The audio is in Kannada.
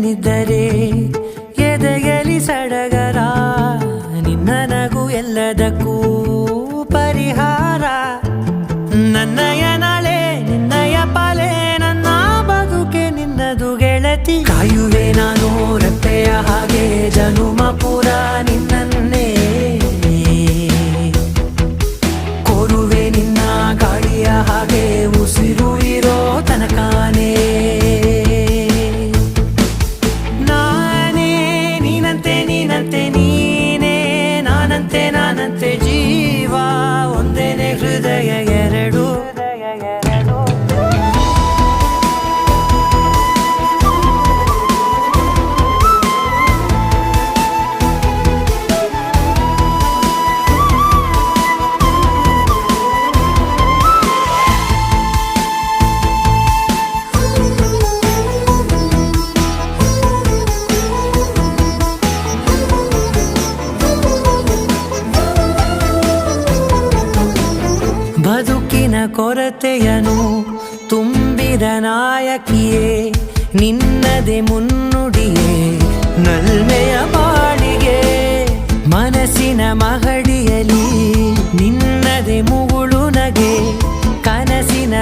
ನೀನಿದ್ದರೆ ಎದೆಯಲಿ ಸಡಗರ, ನಿನ್ನ ನಗು ಎಲ್ಲದಕ್ಕೂ ಪರಿಹಾರ. ನನ್ನಯ ನಾಳೆ ನಿನ್ನಯ ಪಾಲೆ, ನನ್ನ ಬದುಕೆ ನಿನ್ನದು ಗೆಳತಿ. ಕಾಯುವೆ ನಾನು ರೆಪ್ಪೆಯ ಹಾಗೆ ಜನುಮ ಪೂರ ನಿನ್ನನ್ನೇ, ಕೋರುವೆ ನಿನ್ನ ಗಾಳಿಯ ಹಾಗೆ ಉಸಿರು ಇರೋ ತನಕಾನೇ. ನಾನೇ ನೀನಂತೆ ನೀನಂತೆ ನೀನೇ, ನಾನಂತೆ ನಾನಂತೆ ಜೀವ ಒಂದೇನೆ ಹೃದಯ ಎರಡು. ಬದುಕಿನ ಕೊರತೆಯನು ತುಂಬಿದ ನಾಯಕಿಯೇ, ನಿನ್ನದೆ ಮುನ್ನುಡಿಯೇ ನಲ್ಮೆಯ ಬಾಳಿಗೆ. ಮನಸ್ಸಿನ ಮಹಡಿಯಲಿ ನಿನ್ನದೆ ಮುಗುಳು ನಗೆ, ಕನಸಿನ